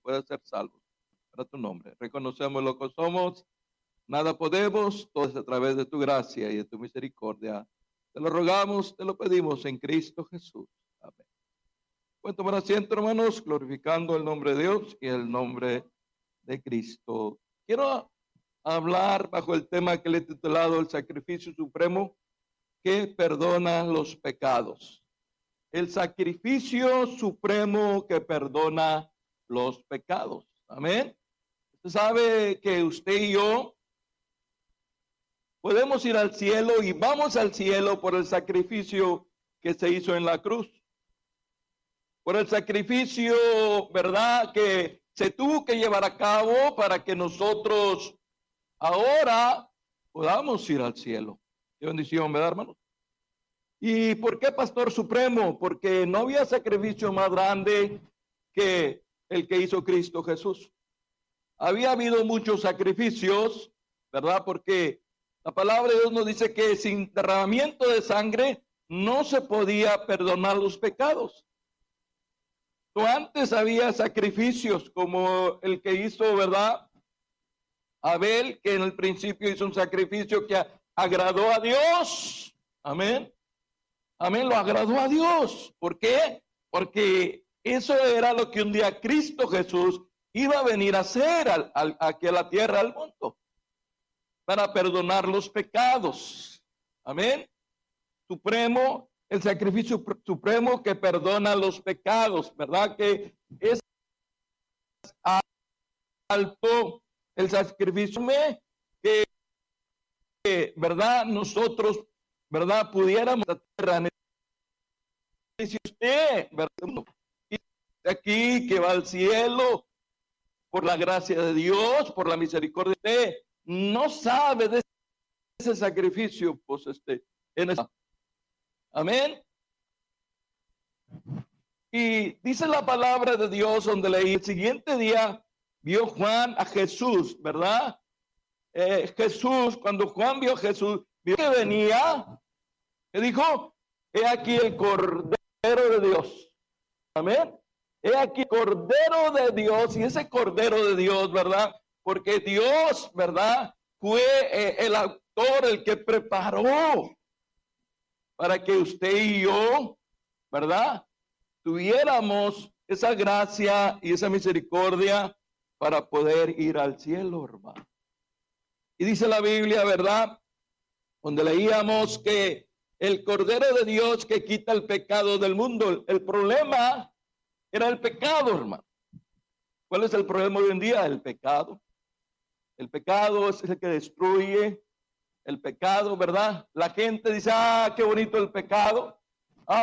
pueda ser salvo. Para tu nombre. Reconocemos lo que somos. Nada podemos, todo es a través de tu gracia y de tu misericordia. Te lo rogamos, te lo pedimos en Cristo Jesús. Amén. Pueden tomar asiento, hermanos, glorificando el nombre de Dios y el nombre de Cristo. Quiero hablar bajo el tema que le he titulado el sacrificio supremo que perdona los pecados. El sacrificio supremo que perdona los pecados. Amén. Usted sabe que usted y yo podemos ir al cielo y vamos al cielo por el sacrificio que se hizo en la cruz. Por el sacrificio, ¿verdad?, que se tuvo que llevar a cabo para que nosotros ahora podamos ir al cielo. Qué bendición, ¿verdad, hermanos? ¿Y por qué Pastor Supremo? Porque no había sacrificio más grande que el que hizo Cristo Jesús. Había habido muchos sacrificios, ¿verdad? Porque la palabra de Dios nos dice que sin derramamiento de sangre no se podía perdonar los pecados. Antes había sacrificios como el que hizo, ¿verdad?, Abel, que en el principio hizo un sacrificio que agradó a Dios. Amén. Amén, lo agradó a Dios. ¿Por qué? Porque eso era lo que un día Cristo Jesús iba a venir a hacer aquí a la tierra, al mundo, para perdonar los pecados. Amén. Supremo, el sacrificio supremo que perdona los pecados, ¿verdad? Que es alto el sacrificio que, ¿verdad?, nosotros, ¿verdad?, pudiéramos la tierra. Si usted, ¿verdad?, aquí que va al cielo por la gracia de Dios, por la misericordia de usted, no sabe de ese sacrificio, pues amén. Y dice la palabra de Dios donde leí, el siguiente día vio Juan a Jesús, ¿verdad? Jesús, cuando Juan vio a Jesús, vio que venía, le dijo, he aquí el Cordero de Dios. Amén. He aquí el Cordero de Dios, y ese Cordero de Dios, ¿verdad? Porque Dios, ¿verdad?, fue el autor, el que preparó para que usted y yo, ¿verdad?, tuviéramos esa gracia y esa misericordia para poder ir al cielo, hermano. Y dice la Biblia, ¿verdad?, donde leíamos que el Cordero de Dios que quita el pecado del mundo. El problema era el pecado, hermano. ¿Cuál es el problema hoy en día? El pecado. El pecado es el que destruye. El pecado, ¿verdad? La gente dice, qué bonito el pecado.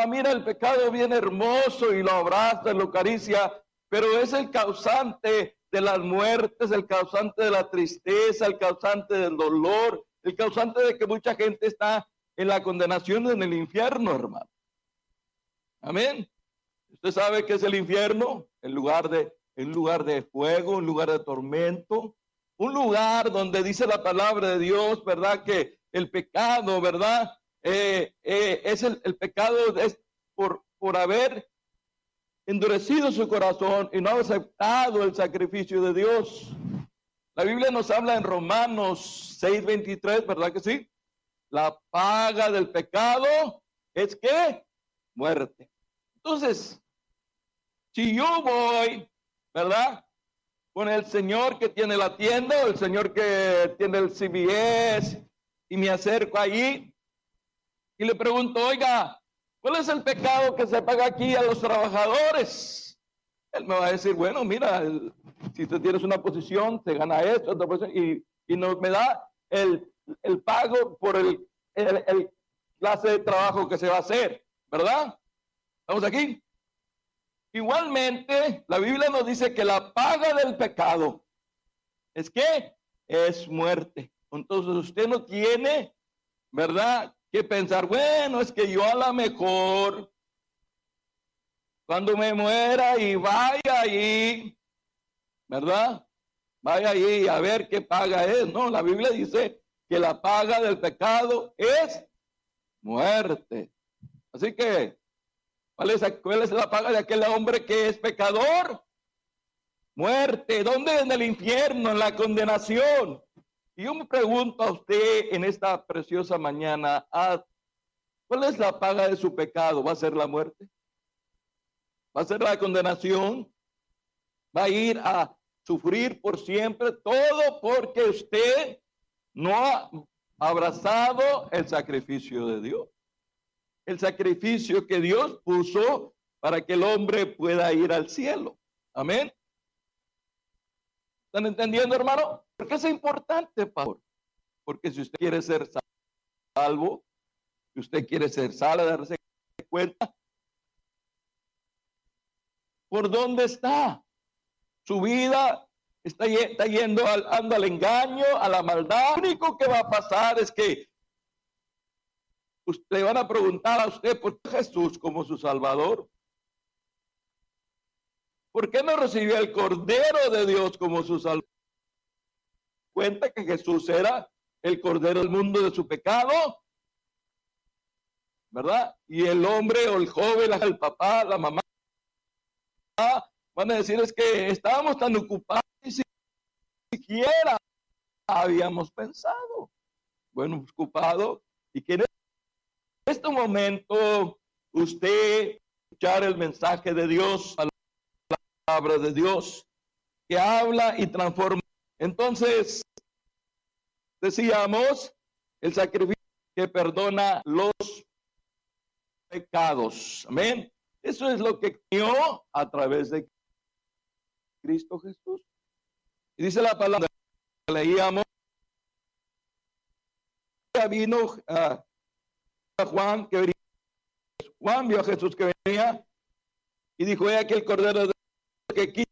Mira, el pecado bien hermoso, y lo abraza, lo acaricia, pero es el causante de las muertes, el causante de la tristeza, el causante del dolor, el causante de que mucha gente está en la condenación en el infierno, hermano. Amén. Usted sabe qué es el infierno, un lugar de fuego, un lugar de tormento, un lugar donde dice la palabra de Dios, ¿verdad?, que el pecado, ¿verdad?, es el pecado es por haber endurecido su corazón y no aceptado el sacrificio de Dios. La Biblia nos habla en Romanos 6:23, ¿verdad que sí? La paga del pecado es ¿qué? Muerte. Entonces, si yo voy, ¿verdad?, con el señor que tiene la tienda, o el señor que tiene el CVS, y me acerco allí y le pregunto, oiga, ¿cuál es el pecado que se paga aquí a los trabajadores? Él me va a decir, bueno, mira, si tú tienes una posición, te gana esto, y me da el pago por el clase de trabajo que se va a hacer, ¿verdad? ¿Estamos aquí? Igualmente, la Biblia nos dice que la paga del pecado es ¿qué? Es muerte. Entonces usted no tiene, ¿verdad?, que pensar, bueno, es que yo a lo mejor cuando me muera y vaya ahí, ¿verdad?, vaya ahí a ver qué paga es. No, la Biblia dice que la paga del pecado es muerte. Así que, ¿cuál es la paga de aquel hombre que es pecador? muerte. ¿Dónde? En el infierno, en la condenación. Y yo me pregunto a usted en esta preciosa mañana, ¿cuál es la paga de su pecado? ¿Va a ser la muerte? ¿Va a ser la condenación? ¿Va a ir a sufrir por siempre? Todo porque usted no ha abrazado el sacrificio de Dios. El sacrificio que Dios puso para que el hombre pueda ir al cielo. Amén. ¿Están entendiendo, hermano? ¿Por qué es importante, pastor? Porque si usted quiere ser salvo, si usted quiere ser salvo, darse cuenta por dónde está su vida. Está yendo anda al engaño, a la maldad. Lo único que va a pasar es que le van a preguntar a usted por qué Jesús como su Salvador. ¿Por qué no recibió el Cordero de Dios como su Salvador? Cuenta que Jesús era el Cordero del mundo de su pecado, ¿verdad? Y el hombre o el joven, el papá, la mamá, van a decir es que estábamos tan ocupados y siquiera habíamos pensado. Bueno, ocupado, y que en este momento usted escuchar el mensaje de Dios, la palabra de Dios que habla y transforma. Entonces, decíamos, el sacrificio que perdona los pecados. Amén. Eso es lo que dio a través de Cristo Jesús. Y dice la palabra, leíamos, vino a Juan, que venía, Juan vio a Jesús que venía y dijo, he aquí el Cordero de Dios que quita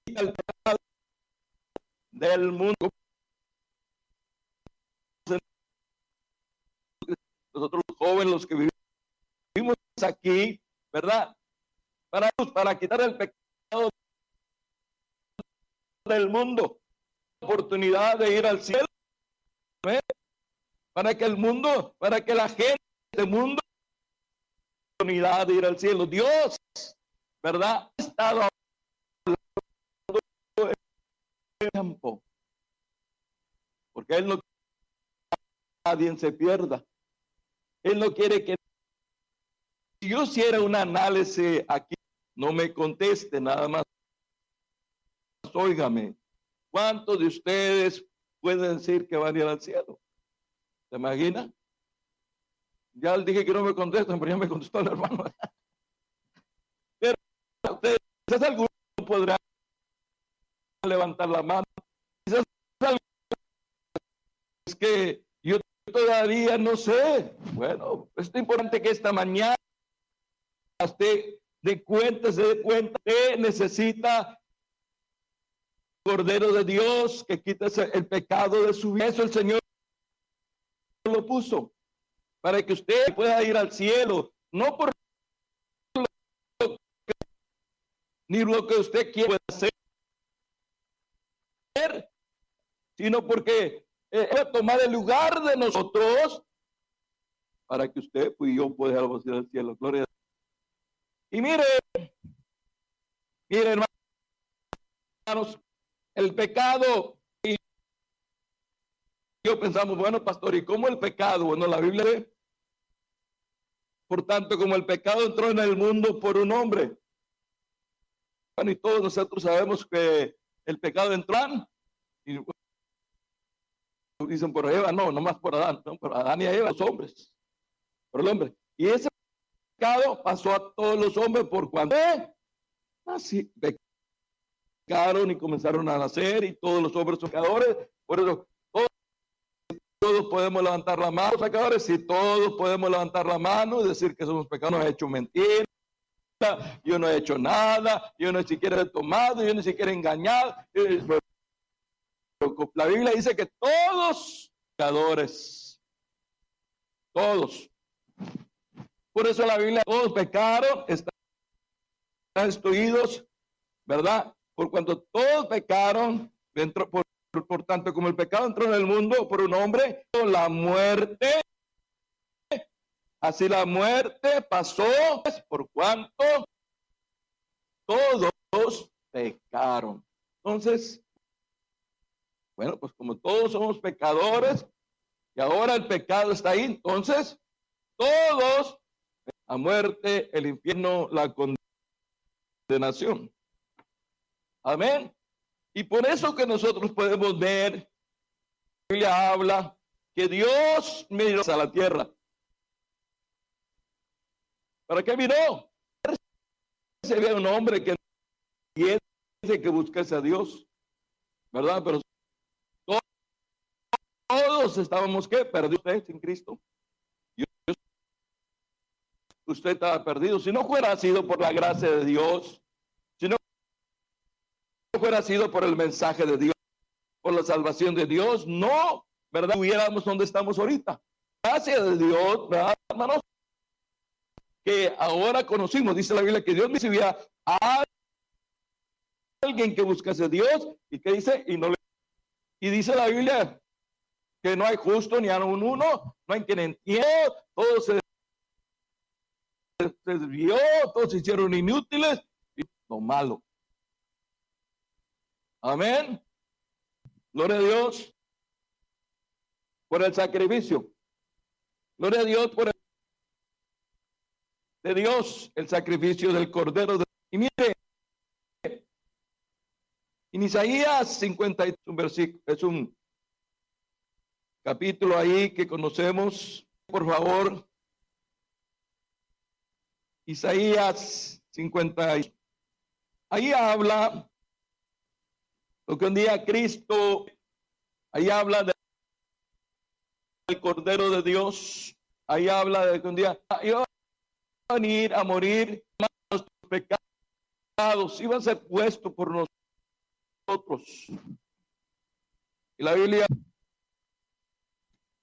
el pecado del mundo. Nosotros los jóvenes, los que vivimos aquí, ¿verdad? Para quitar el pecado del mundo, oportunidad de ir al cielo, ¿eh? Para que el mundo, para que la gente del mundo oportunidad de ir al cielo. Dios, ¿verdad? Ha estado hablando el tiempo, porque Él no quiere que nadie se pierda. Él no quiere que, si yo hiciera un análisis aquí, no me conteste nada más. Óigame, ¿cuántos de ustedes pueden decir que van a ir al cielo? ¿Se imagina? Ya le dije que no me contestan, pero ya me contestó el hermano. Pero ustedes, quizás algunos podrán levantar la mano. Quizás algunos, es que yo todavía no sé. Bueno, es importante que esta mañana usted se dé cuenta que necesita Cordero de Dios que quita el pecado de su vida. Eso el Señor lo puso para que usted pueda ir al cielo, no por ni lo que usted quiere hacer, sino porque va a tomar el lugar de nosotros para que usted y yo podamos ir al cielo. Gloria a Dios. Y mire, hermanos, el pecado, y yo pensamos, bueno, pastor, ¿y cómo el pecado? Bueno, la Biblia dice, por tanto, como el pecado entró en el mundo por un hombre. Bueno, y todos nosotros sabemos que el pecado entró, y dicen por Eva, no más por Adán, no, por Adán y Eva, los hombres, por el hombre. Y ese pecado pasó a todos los hombres por cuando así pecaron y comenzaron a nacer, y todos los hombres son pecadores. Por eso todos podemos levantar la mano, pecadores, si todos podemos levantar la mano y decir que somos pecadores. No he hecho mentira, yo no he hecho nada, yo no siquiera he tomado, yo ni siquiera he engañado. La Biblia dice que todos pecadores, todos. Por eso la Biblia, todos pecaron, están destruidos, ¿verdad? Por cuanto todos pecaron, por tanto como el pecado entró en el mundo por un hombre, la muerte, así la muerte pasó por cuanto todos pecaron. Entonces, bueno, pues como todos somos pecadores y ahora el pecado está ahí, entonces todos a muerte, el infierno, la condenación. Amén. Y por eso que nosotros podemos ver, la Biblia habla que Dios miró a la tierra. ¿Para qué miró? Se ve un hombre que dice que buscase a Dios, ¿verdad? Pero todos estábamos, ¿qué? Perdidos sin Cristo. Usted estaba perdido. Si no fuera sido por la gracia de Dios, si no fuera sido por el mensaje de Dios, por la salvación de Dios, no, ¿verdad? Estuviéramos donde estamos ahorita. Gracias de Dios, ¿verdad, hermanos? Que ahora conocimos, dice la Biblia, que Dios recibía a alguien que buscase a Dios y que dice, y dice la Biblia que no hay justo ni a uno, no hay quien entienda, todos se desvió, todos se hicieron inútiles y lo malo. Amén. Gloria a Dios por el sacrificio. Gloria a Dios por de Dios, el sacrificio del Cordero. Y mire, en Isaías 50, un versículo, es un capítulo ahí que conocemos, por favor. Isaías 50, ahí habla lo que un día Cristo, ahí habla del Cordero de Dios, ahí habla de que un día iba a venir a morir nuestros pecados, iba a ser puesto por nosotros. Y la Biblia,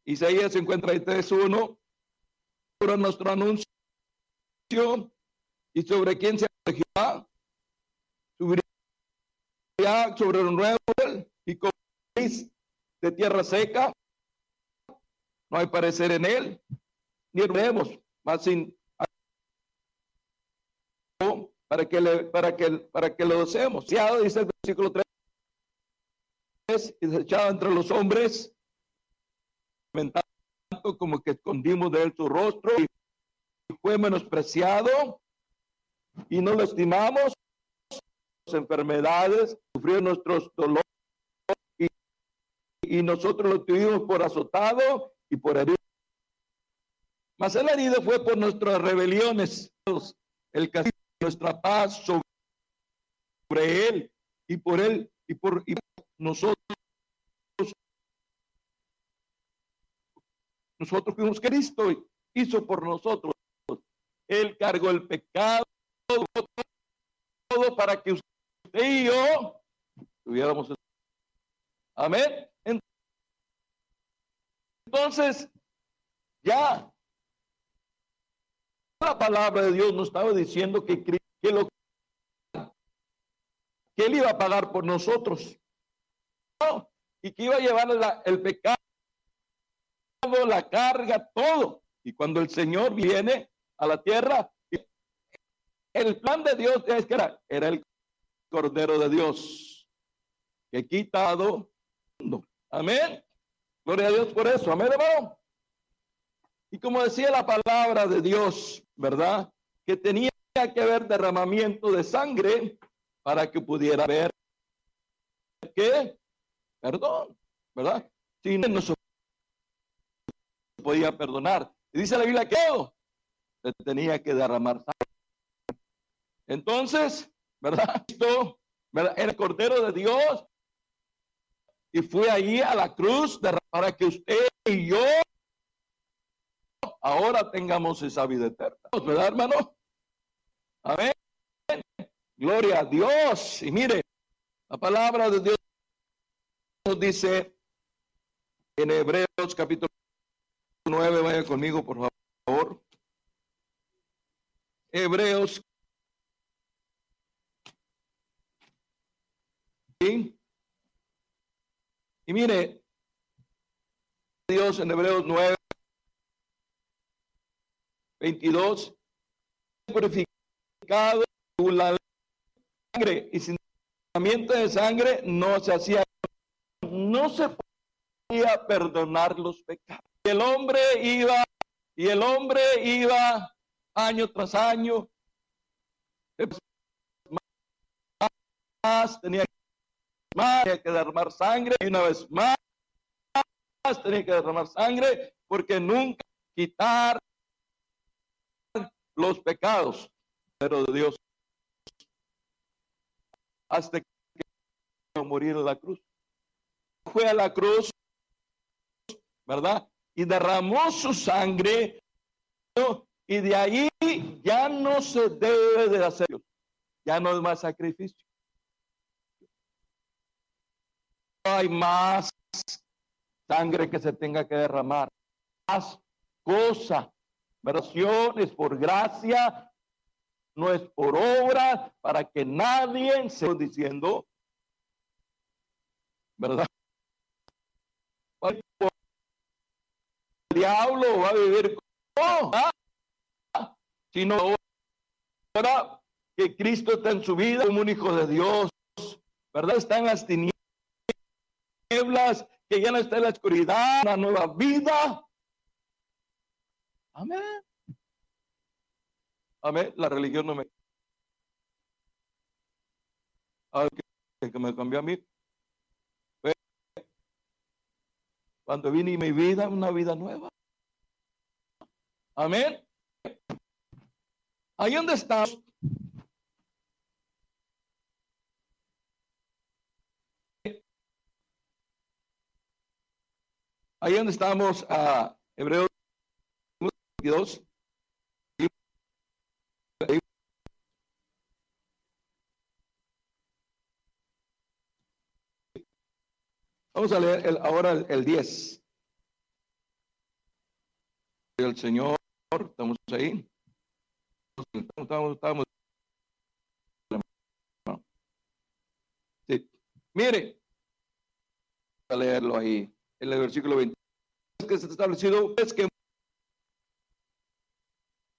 Isaías 53:1, sobre nuestro anuncio y sobre quién se regirá, subiría sobre un nuevo y como de tierra seca, no hay parecer en él, ni vemos más sin para que lo deseemos. Ya dice el versículo 3, y desechado entre los hombres, como que escondimos de él su rostro, y fue menospreciado y no lo estimamos, las enfermedades, sufrió nuestros dolores y nosotros lo tuvimos por azotado y por herido. Mas el herido fue por nuestras rebeliones, el castigo de nuestra paz sobre él y por él y por nosotros fuimos Cristo hizo por nosotros. Él cargó el pecado todo para que usted y yo tuviéramos. Amén. Entonces, ya la palabra de Dios nos estaba diciendo que él iba a pagar por nosotros, ¿no? Y que iba a llevar el pecado, la carga, todo. Y cuando el Señor viene a la tierra, el plan de Dios es que era el Cordero de Dios que quitado. Amén. Gloria a Dios por eso. Amén, hermano. Y como decía la palabra de Dios, ¿verdad? Que tenía que haber derramamiento de sangre para que pudiera haber ¿qué? Perdón, ¿verdad? Si no se podía perdonar. Y dice la Biblia que todo se tenía que derramar sangre. Entonces, ¿verdad? Esto, ¿verdad? Era el Cordero de Dios y fue allí a la cruz para que usted y yo ahora tengamos esa vida eterna. ¿Verdad, hermano? Amén. Gloria a Dios. Y mire, la palabra de Dios nos dice en Hebreos capítulo 9, vaya conmigo por favor. Hebreos. ¿Sí? Y mire, Dios en Hebreos 9, 22, purificado la ley sangre, y sin derramamiento de sangre no se hacía, no se podía perdonar los pecados. Y el hombre iba año tras año, tenía que derramar sangre, y una vez más tenía que derramar sangre, porque nunca quitar los pecados, pero de Dios, hasta que morir en la cruz. Fue a la cruz, ¿verdad? Y derramó su sangre, y de ahí ya no se debe de hacer, ya no es más sacrificio. No hay más sangre que se tenga que derramar, más cosa. Oración es por gracia, no es por obra, para que nadie se esté diciendo, ¿verdad? El diablo va a vivir como, sino ahora que Cristo está en su vida como un hijo de Dios, ¿verdad? Está en las tinieblas, que ya no está en la oscuridad, una nueva vida. Amén. Amén. La religión no me... que me cambió a mí. Cuando vine mi vida, una vida nueva. Amén. Ahí donde estamos. Ahí donde estamos, a Hebreos 22. Vamos a leer ahora el 10. El Señor, estamos ahí. Estamos. Sí. Mire, a leerlo ahí, en el versículo 20. Es que se ha establecido es que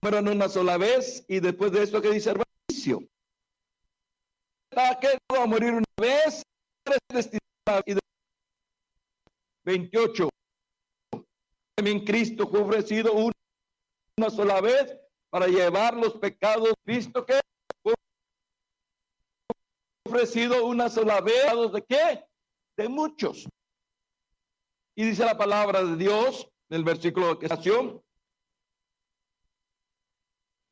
mueran una sola vez, y después de esto que dice el juicio. Que va a morir una vez, y 28. También Cristo fue ofrecido una sola vez para llevar los pecados, visto que fue ofrecido una sola vez, ¿de qué? De muchos. Y dice la palabra de Dios en el versículo que nació,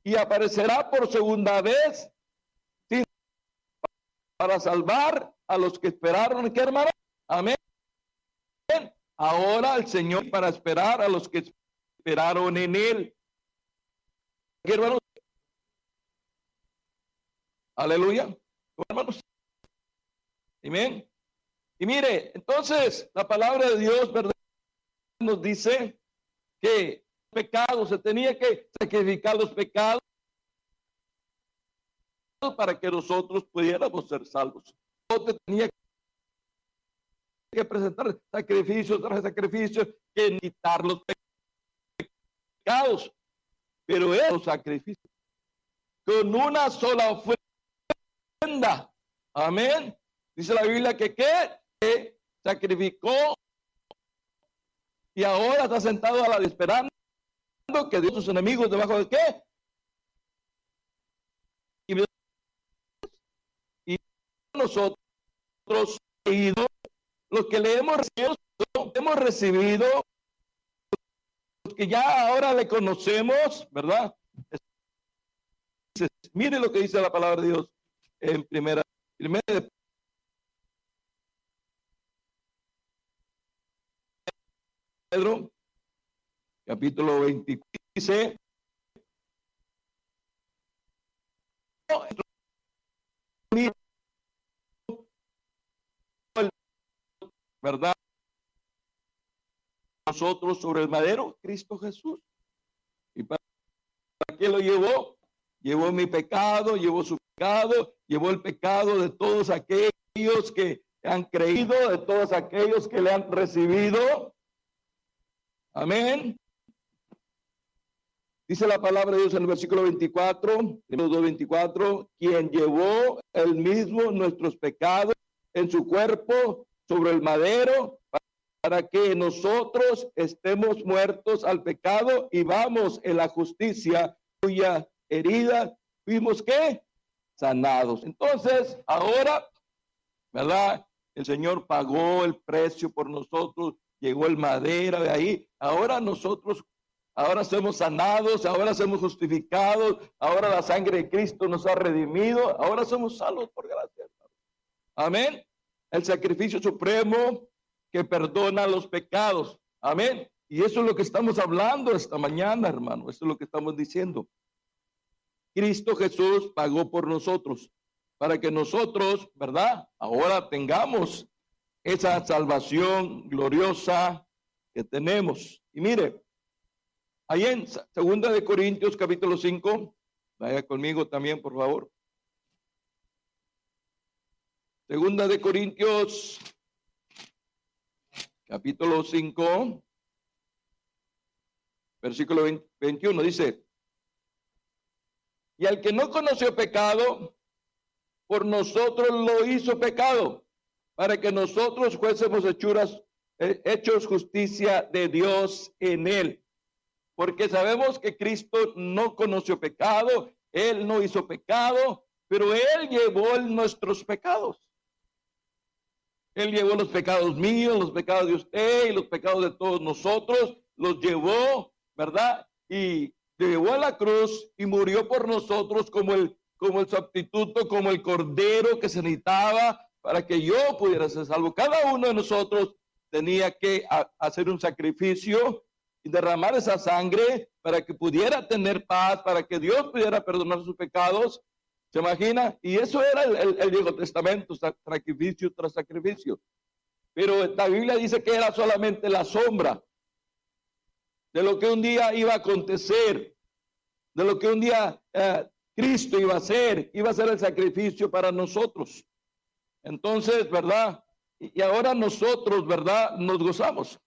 y aparecerá por segunda vez, ¿sí?, para salvar a los que esperaron. ¿Qué, hermano? Amén. Ahora el Señor para esperar a los que esperaron en Él. ¿Qué, hermanos? Aleluya. Hermanos. Amén. Y mire, entonces la palabra de Dios, ¿verdad?, nos dice que pecados, se tenía que sacrificar los pecados para que nosotros pudiéramos ser salvos. No tenía que presentar sacrificios tras sacrificios, que quitar los pecados, pero esos sacrificios con una sola ofrenda. Amén. Dice la Biblia que sacrificó, y ahora está sentado a la esperando que Dios sus enemigos debajo de qué, y nosotros los que le hemos recibido, los que ya ahora le conocemos, ¿verdad? Mire lo que dice la palabra de Dios en primera de Pedro, capítulo 24, dice, ¿verdad? Nosotros sobre el madero, Cristo Jesús. ¿Y para qué lo llevó? Llevó mi pecado, llevó su pecado, llevó el pecado de todos aquellos que han creído, de todos aquellos que le han recibido. Amén. Dice la palabra de Dios en el versículo 24, 24, quien llevó él mismo nuestros pecados en su cuerpo sobre el madero, para que nosotros estemos muertos al pecado y vamos en la justicia, cuya herida fuimos ¿qué? Sanados. Entonces, ahora, ¿verdad? El Señor pagó el precio por nosotros, llegó el madero de ahí. Ahora nosotros, ahora somos sanados, ahora somos justificados, ahora la sangre de Cristo nos ha redimido, ahora somos salvos por gracia. Amén. El sacrificio supremo que perdona los pecados. Amén. Y eso es lo que estamos hablando esta mañana, hermano. Eso es lo que estamos diciendo. Cristo Jesús pagó por nosotros, para que nosotros, ¿verdad? Ahora tengamos esa salvación gloriosa que tenemos. Y mire, ahí en 2 de Corintios capítulo 5, vaya conmigo también, por favor. 2 de Corintios capítulo 5, versículo 21, dice: y al que no conoció pecado, por nosotros lo hizo pecado, para que nosotros fuésemos hechos justicia de Dios en él. Porque sabemos que Cristo no conoció pecado, él no hizo pecado, pero él llevó nuestros pecados. Él llevó los pecados míos, los pecados de usted y los pecados de todos nosotros, los llevó, ¿verdad? Y llevó a la cruz y murió por nosotros como el sustituto, como el cordero que se necesitaba para que yo pudiera ser salvo. Cada uno de nosotros tenía que hacer un sacrificio y derramar esa sangre para que pudiera tener paz, para que Dios pudiera perdonar sus pecados. ¿Se imagina? Y eso era el Viejo Testamento, sacrificio tras sacrificio. Pero la Biblia dice que era solamente la sombra de lo que un día iba a acontecer, de lo que un día Cristo iba a ser el sacrificio para nosotros. Entonces, ¿verdad? Y ahora nosotros, ¿verdad? Nos gozamos.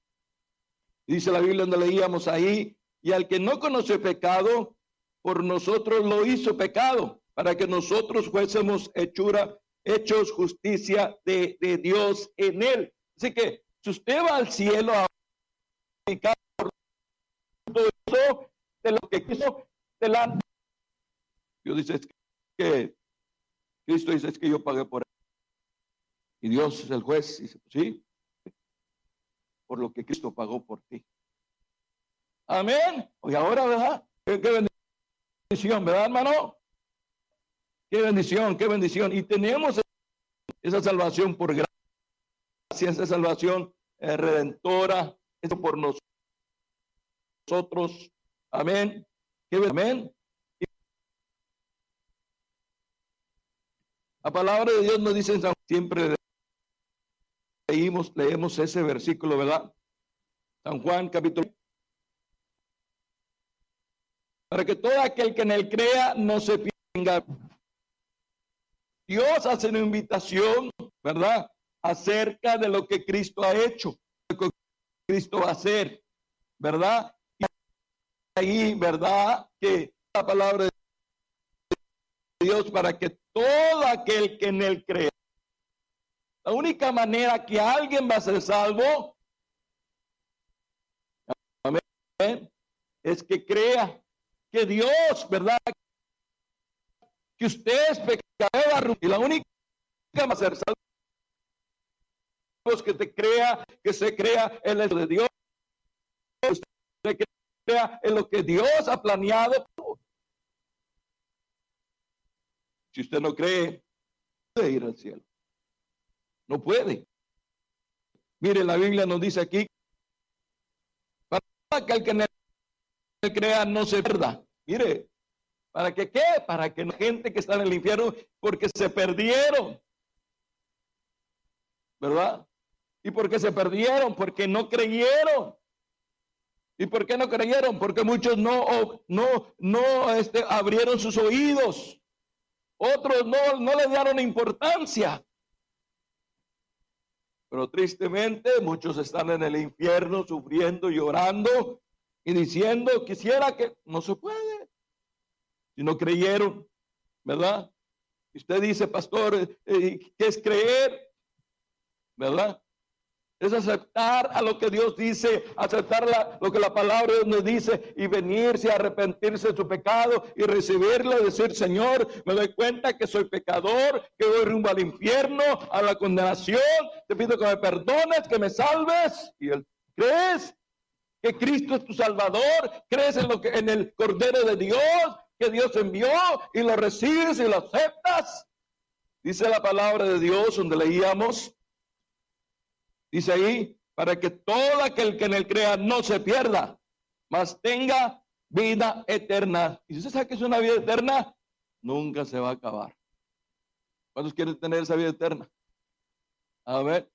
Dice la Biblia donde leíamos ahí, y al que no conoce pecado, por nosotros lo hizo pecado, para que nosotros fuésemos hechos justicia de Dios en él. Así que si usted va al cielo a aplicar todo eso de lo que quiso delante, Dios dice que Cristo dice es que yo pagué por él. Y Dios es el juez, dice, sí, por lo que Cristo pagó por ti. Amén. Y ahora, ¿verdad? Qué bendición, ¿verdad, hermano? Qué bendición, qué bendición. Y tenemos esa salvación por gracia, esa salvación redentora, eso por nosotros. Amén. Amén. La palabra de Dios nos dice, siempre leemos ese versículo, ¿verdad? San Juan capítulo. Para que todo aquel que en él crea no se pierda. Dios hace una invitación, ¿verdad? Acerca de lo que Cristo ha hecho, lo que Cristo va a hacer, ¿verdad? Y ahí, ¿verdad? Que la palabra de Dios para que todo aquel que en él cree. La única manera que alguien va a ser salvo, amén, es que crea que Dios, ¿verdad? Que usted es pecador y la única manera de ser salvo es que se crea en el de Dios, usted crea en lo que Dios ha planeado. Si usted no cree, puede ir al cielo. No puede. Mire, la Biblia nos dice aquí, para que el que en él crea no se pierda. Mire, ¿para que qué? Para que la gente que está en el infierno, porque se perdieron. ¿Verdad? ¿Y por qué se perdieron? Porque no creyeron. ¿Y por qué no creyeron? Porque muchos no abrieron sus oídos. Otros no le dieron importancia. Pero tristemente muchos están en el infierno sufriendo, llorando, y diciendo, quisiera que no se puede, si no creyeron, ¿verdad? Y usted dice, pastor, ¿qué es creer? ¿Verdad? Es aceptar a lo que Dios dice, aceptar lo que la palabra de Dios nos dice y venirse a arrepentirse de su pecado y recibirlo y decir, Señor, me doy cuenta que soy pecador, que voy rumbo al infierno, a la condenación, te pido que me perdones, que me salves. Y él, ¿crees que Cristo es tu Salvador? ¿Crees en el Cordero de Dios que Dios envió y lo recibes y lo aceptas? Dice la palabra de Dios donde leíamos, dice ahí, para que todo aquel que en él crea no se pierda, mas tenga vida eterna. Y si usted sabe que es una vida eterna, nunca se va a acabar. ¿Cuántos quieren tener esa vida eterna? A ver.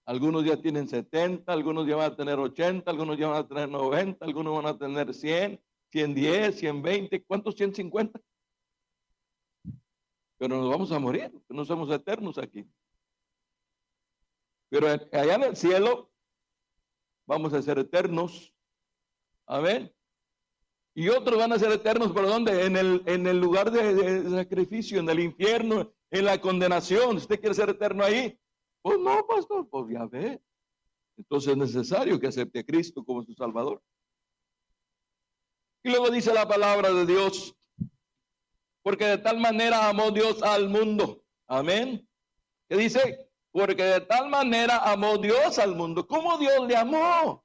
Algunos ya tienen 70, algunos ya van a tener 80, algunos ya van a tener 90, algunos van a tener 100, 110, 120. ¿Cuántos 150? Pero nos vamos a morir, no somos eternos aquí. Pero allá en el cielo vamos a ser eternos. Amén. Y otros van a ser eternos, ¿por dónde? En el lugar de sacrificio, en el infierno, en la condenación. ¿Usted quiere ser eterno ahí? Pues no, pastor, pues ya ve. Entonces es necesario que acepte a Cristo como su Salvador. Y luego dice la palabra de Dios, porque de tal manera amó Dios al mundo. Amén. ¿Qué dice? Porque de tal manera amó Dios al mundo. ¿Cómo Dios le amó?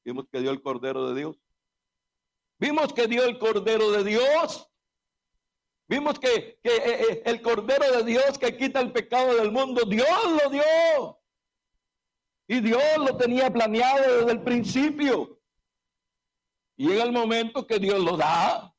Vimos que dio el Cordero de Dios. Vimos que dio el Cordero de Dios. Vimos que el Cordero de Dios que quita el pecado del mundo, Dios lo dio. Y Dios lo tenía planeado desde el principio. Y llega el momento que Dios lo da.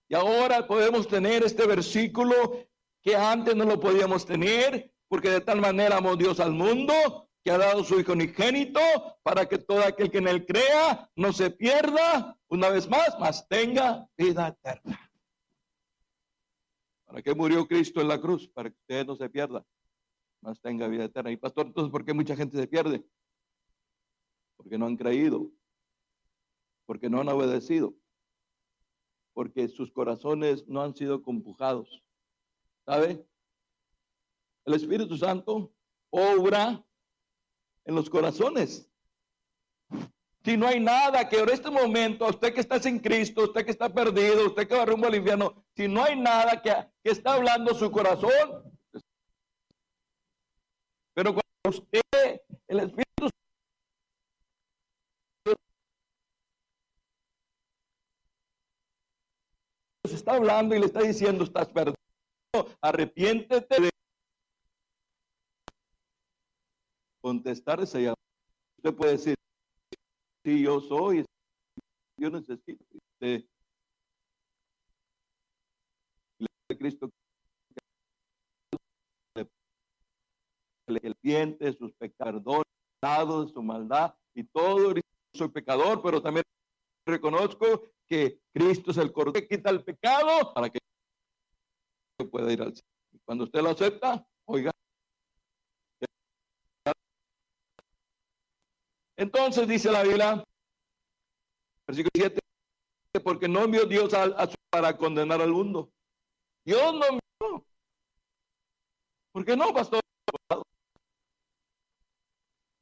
Y ahora podemos tener este versículo que antes no lo podíamos tener, porque de tal manera amó Dios al mundo, que ha dado su Hijo unigénito, para que todo aquel que en él crea no se pierda, una vez más, mas tenga vida eterna. ¿Para qué murió Cristo en la cruz? Para que usted no se pierda, mas tenga vida eterna. Y pastor, entonces, ¿por qué mucha gente se pierde? Porque no han creído, porque no han obedecido, porque sus corazones no han sido compujados. ¿Sabe? El Espíritu Santo obra en los corazones. Si no hay nada que en este momento, usted que está sin Cristo, usted que está perdido, usted que va rumbo al infierno, si no hay nada que está hablando su corazón, pero cuando usted, el Espíritu Santo está hablando y le está diciendo, estás perdido, arrepiéntete de contestar ese llamado. Usted puede decir, sí, yo soy, yo necesito de Cristo, el arrepiente de sus pecados, perdón, de su maldad y todo. Soy pecador, pero también reconozco que Cristo es el Cordero que quita el pecado para que pueda ir al cielo. Cuando usted lo acepta, oiga. Entonces dice la Biblia, versículo 7, porque no envió Dios para condenar al mundo. Dios no envió. ¿Por qué no, pastor?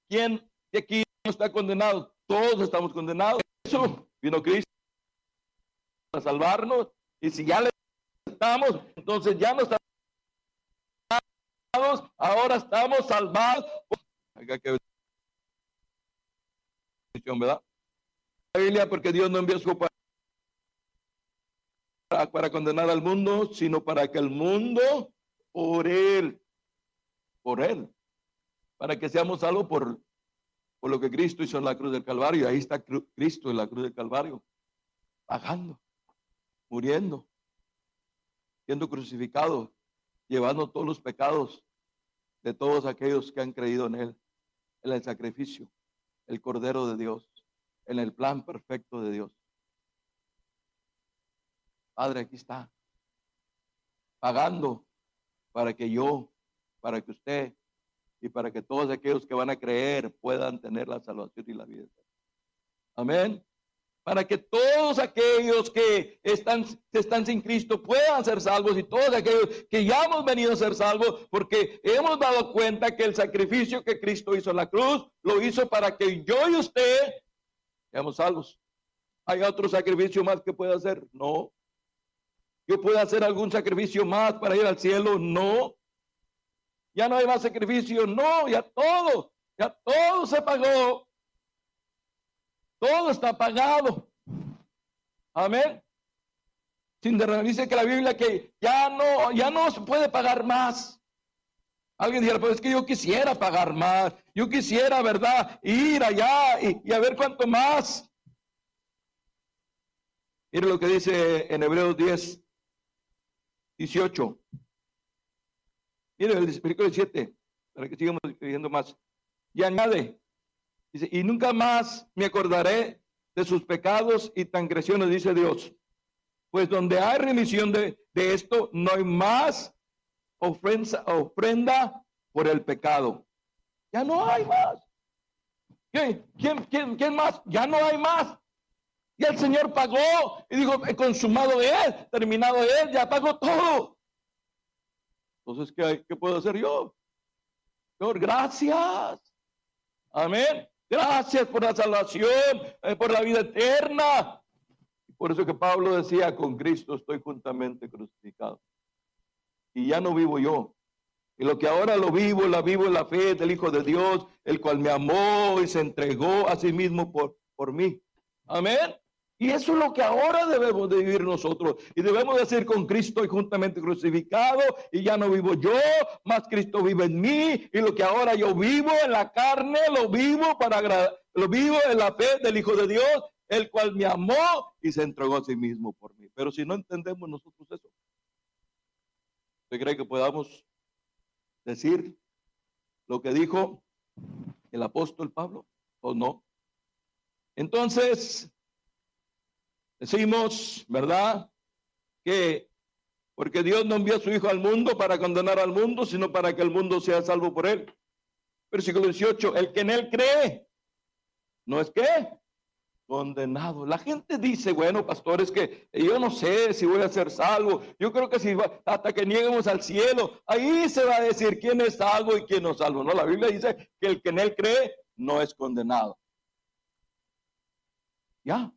¿Quién de aquí no está condenado? Todos estamos condenados. Eso vino Cristo para salvarnos. Y si ya le estamos, entonces ya no estamos salvados, ahora estamos salvados. Oiga, qué bendición, ¿verdad? La Biblia, porque Dios no envió su para condenar al mundo, sino para que el mundo por él, para que seamos salvos por lo que Cristo hizo en la cruz del Calvario. Ahí está Cristo en la cruz del Calvario, pagando, muriendo, siendo crucificado, llevando todos los pecados de todos aquellos que han creído en él, en el sacrificio, el Cordero de Dios, en el plan perfecto de Dios. Padre, aquí está, pagando para que yo, para que usted y para que todos aquellos que van a creer puedan tener la salvación y la vida. Amén. Para que todos aquellos que están sin Cristo puedan ser salvos, y todos aquellos que ya hemos venido a ser salvos, porque hemos dado cuenta que el sacrificio que Cristo hizo en la cruz lo hizo para que yo y usted seamos salvos. ¿Hay otro sacrificio más que pueda hacer? No. ¿Yo puedo hacer algún sacrificio más para ir al cielo? No. Ya no hay más sacrificio. No, ya todo se pagó. Todo está pagado. Amén. Dice que la Biblia que ya no se puede pagar más. Alguien dirá, pues es que yo quisiera pagar más. Yo quisiera, ¿verdad? Ir allá y a ver cuánto más. Mire lo que dice en Hebreos 10, 18. Mire el versículo 17, para que sigamos viendo más. Y añade, dice, y nunca más me acordaré de sus pecados y transgresiones, dice Dios. Pues donde hay remisión de esto, no hay más ofrenda por el pecado. Ya no hay más. ¿Quién más? Ya no hay más. Y el Señor pagó y dijo, consumado es, terminado es, ya pagó todo. Entonces, ¿qué puedo hacer yo? Señor, gracias. Amén. Gracias por la salvación, por la vida eterna. Por eso que Pablo decía, con Cristo estoy juntamente crucificado. Y ya no vivo yo. Y lo que ahora lo vivo, la vivo en la fe del Hijo de Dios, el cual me amó y se entregó a sí mismo por mí. Amén. Y eso es lo que ahora debemos de vivir nosotros. Y debemos decir, con Cristo y juntamente crucificado, y ya no vivo yo, más Cristo vive en mí. Y lo que ahora yo vivo en la carne, lo vivo en la fe del Hijo de Dios, el cual me amó y se entregó a sí mismo por mí. Pero si no entendemos nosotros eso, ¿usted cree que podamos decir lo que dijo el apóstol Pablo o no? Entonces, decimos, ¿verdad? Que porque Dios no envió a su Hijo al mundo para condenar al mundo, sino para que el mundo sea salvo por él. Versículo 18, el que en él cree, ¿no es qué? Condenado. La gente dice, bueno, pastores, que yo no sé si voy a ser salvo. Yo creo que hasta que lleguemos al cielo, ahí se va a decir quién es salvo y quién no es salvo. No, la Biblia dice que el que en él cree no es condenado. Ya.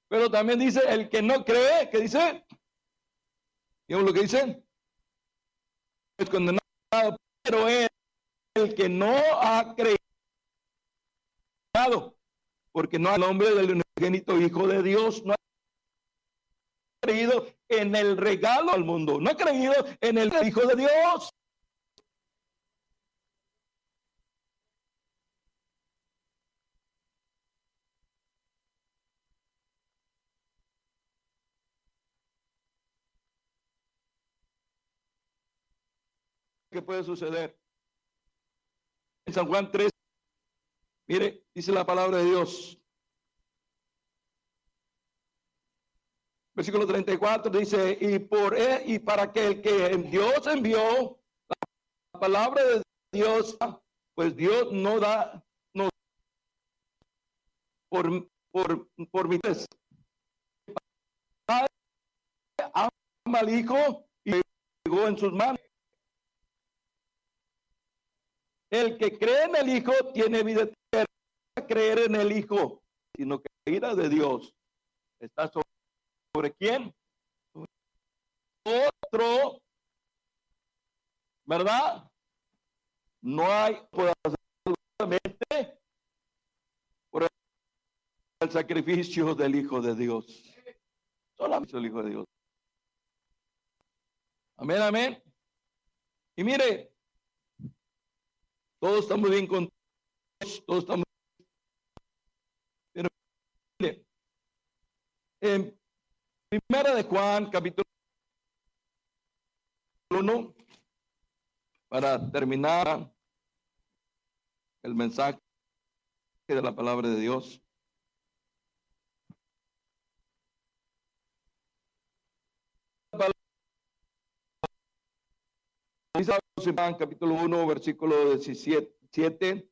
Pero también dice el que no cree, ¿qué dice? ¿Vieron lo que dice? Es condenado, pero el que no ha creído, porque no hay nombre del unigénito Hijo de Dios, no ha creído en el regalo al mundo, no ha creído en el Hijo de Dios. ¿Qué puede suceder? En San Juan 3, mire, dice la palabra de Dios. Versículo 34 dice, y para que el que Dios envió, la palabra de Dios, pues Dios no da, no, por mi vez. Ama al Hijo y llegó en sus manos. El que cree en el Hijo tiene vida eterna. Creer en el Hijo, sino que la ira de Dios está sobre quién? Otro, ¿verdad? No hay por el sacrificio del Hijo de Dios. Solamente el Hijo de Dios. Amén, amén. Y mire, todos estamos bien con todos estamos. Pero mire, en Primera de Juan, capítulo 1, para terminar el mensaje de la palabra de Dios. Juan capítulo 1, versículo 17.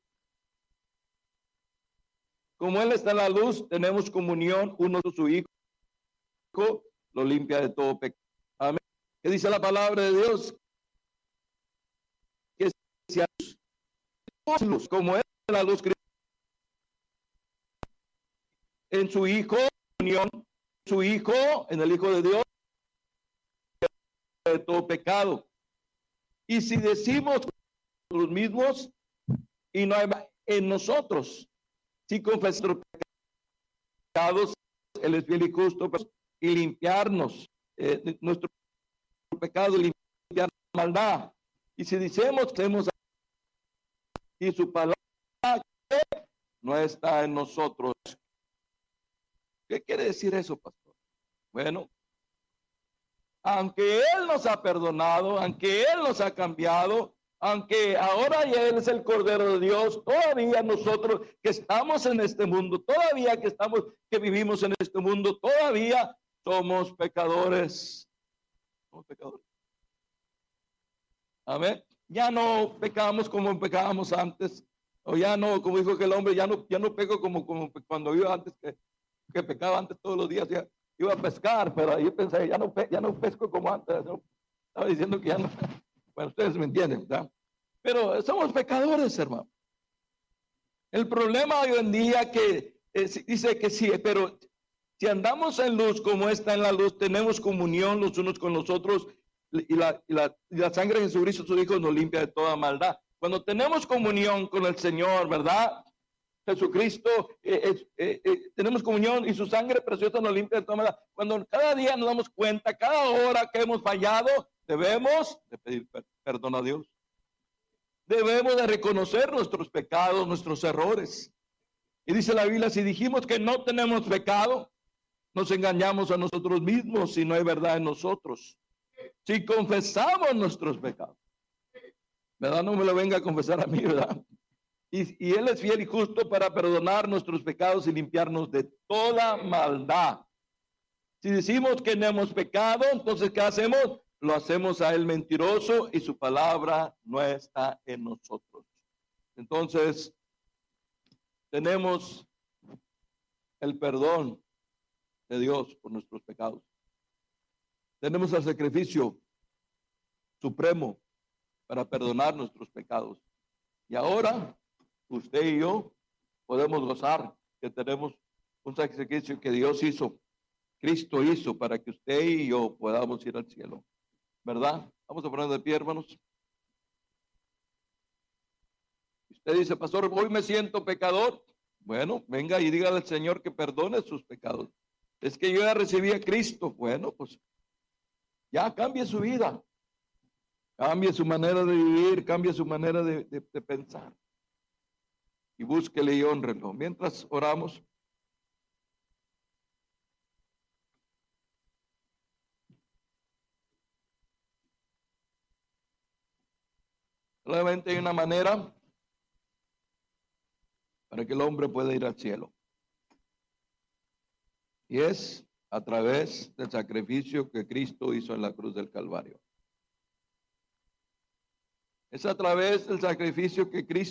Como Él está en la luz, tenemos comunión uno con su Hijo, lo limpia de todo pecado. Amén. ¿Qué dice la palabra de Dios? Que si a luz, como Él está en la luz, en su Hijo, unión, su Hijo, en el Hijo de Dios, de todo pecado. Y si decimos los mismos y no hay en nosotros, si confesamos pecados, Él es fiel y justo y limpiarnos nuestro pecado, limpiar la maldad. Y si decimos que hemos y su palabra no está en nosotros. ¿Qué quiere decir eso, pastor? Bueno, aunque Él nos ha perdonado, aunque Él nos ha cambiado, aunque ahora ya Él es el Cordero de Dios, todavía nosotros que estamos en este mundo, todavía que vivimos en este mundo, todavía somos pecadores. Somos pecadores. Amén. Ya no pecamos como pecábamos antes, o ya no, como dijo que el hombre, ya no peco como cuando iba antes, que pecaba antes todos los días, ya iba a pescar, pero ahí pensé, ya no pesco como antes, ¿no? Estaba diciendo que ya no, bueno, ustedes me entienden, ¿verdad? Pero somos pecadores, hermano. El problema hoy en día que dice que sí, pero si andamos en luz como está en la luz, tenemos comunión los unos con los otros, y la sangre de Jesucristo, su Hijo, nos limpia de toda maldad. Cuando tenemos comunión con el Señor, ¿verdad? Jesucristo, tenemos comunión y su sangre preciosa nos limpia de toda maldad. Cuando cada día nos damos cuenta, cada hora que hemos fallado, debemos de pedir perdón a Dios. Debemos de reconocer nuestros pecados, nuestros errores. Y dice la Biblia, si dijimos que no tenemos pecado, nos engañamos a nosotros mismos y no hay verdad en nosotros. Si confesamos nuestros pecados, ¿verdad? No me lo venga a confesar a mí, ¿verdad? Y Él es fiel y justo para perdonar nuestros pecados y limpiarnos de toda maldad. Si decimos que no hemos pecado, entonces ¿qué hacemos? Lo hacemos a Él mentiroso y su palabra no está en nosotros. Entonces, tenemos el perdón de Dios por nuestros pecados. Tenemos el sacrificio supremo para perdonar nuestros pecados. Y ahora, usted y yo podemos gozar que tenemos un sacrificio que Dios hizo, Cristo hizo, para que usted y yo podamos ir al cielo. ¿Verdad? Vamos a poner de pie, hermanos. Usted dice, pastor, hoy me siento pecador. Bueno, venga y dígale al Señor que perdone sus pecados. Es que yo ya recibí a Cristo. Bueno, pues ya cambie su vida. Cambie su manera de vivir, cambie su manera de pensar. Y búsquele y honrenlo. Mientras oramos. Solamente hay una manera para que el hombre pueda ir al cielo. Y es a través del sacrificio que Cristo hizo en la cruz del Calvario. Es a través del sacrificio que Cristo